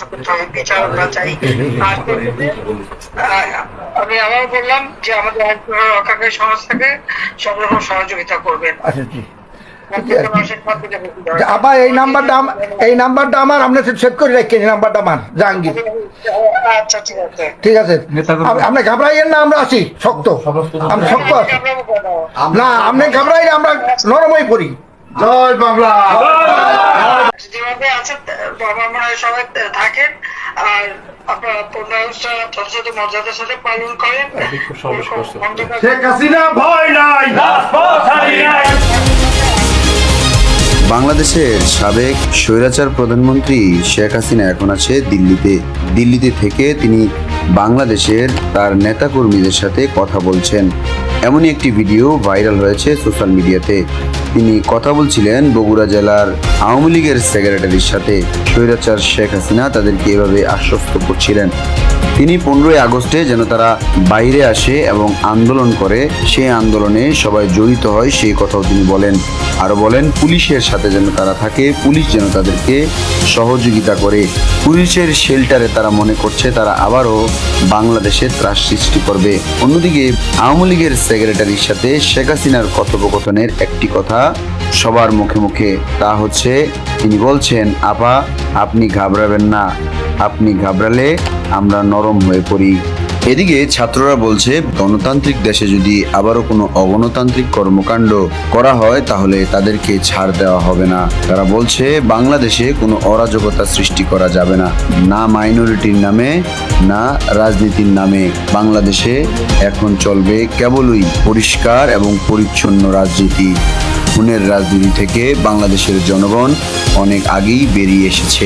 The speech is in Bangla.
করতে হবে, বিচার আমরা চাই। আর আমি আবার বললাম যে আমাদের আইন রক্ষাকারী সংস্থাকে সব রকম সহযোগিতা করবেন। আবার এই নাম্বারটা আমার আপনি সেভ করে রাখেন। এই নাম্বারটা আমার জাহাঙ্গীর। আচ্ছা ঠিক আছে, ঠিক আছে, আপনি ঘাবড়াইয়েন না, আমরা আছি শক্ত, আমি শক্ত আছি না, আপনি ঘাবড়াই আমরা নরমই পড়ি। জয় বাংলা। যেভাবে আছেন বাবা মা সবাই থাকেন, আর আপনারা 15 আগস্ট যথাযথ মর্যাদার সাথে পালন করেন। শেখ হাসিনা ভয় নাই। বাংলাদেশের সাবেক স্বৈরাচার প্রধানমন্ত্রী শেখ হাসিনা এখন আছে দিল্লিতে থেকে তিনি বাংলাদেশের তার নেতাকর্মীদের সাথে কথা বলছেন। এমনই একটি ভিডিও ভাইরাল হয়েছে সোশ্যাল মিডিয়াতে। তিনি কথা বলছিলেন বগুড়া জেলার আওয়ামী লীগের সেক্রেটারির সাথে। স্বৈরাচার শেখ হাসিনা তাদেরকে এভাবে আশ্বস্ত করছিলেন তিনি 15 আগস্টে যেন তারা বাইরে আসে এবং আন্দোলন করে, সেই আন্দোলনে সবাই জড়িত হয় সেই কথাও তিনি বলেন। আরো বলেন পুলিশের সাথে যেন তারা থাকে, পুলিশ যেন তাদেরকে সহযোগিতা করে। পুলিশের শেল্টারে তারা মনে করছে তারা আবারও বাংলাদেশে ত্রাস সৃষ্টি করবে। অন্যদিকে আওয়ামী লীগের সেক্রেটারির সাথে শেখ হাসিনার কথোপকথনের একটি কথা সবার মুখে মুখে, তা হচ্ছে তিনি বলছেন, আপা আপনি ঘাবড়াবেন না, আপনি ঘাবড়ালে আমরা নরম হয়ে পড়ি। এদিকে ছাত্ররা বলছে গণতান্ত্রিক দেশে যদি আবারও কোনো অগণতান্ত্রিক কর্মকাণ্ড করা হয় তাহলে তাদেরকে ছাড় দেওয়া হবে না। তারা বলছে বাংলাদেশে কোনো অরাজকতা সৃষ্টি করা যাবে না, না মাইনরিটির নামে না রাজনীতির নামে। বাংলাদেশে এখন চলবে কেবলই পরিষ্কার এবং পরিচ্ছন্ন রাজনীতি। খুনের রাজনীতি থেকে বাংলাদেশের জনগণ অনেক আগেই বেরিয়ে এসেছে।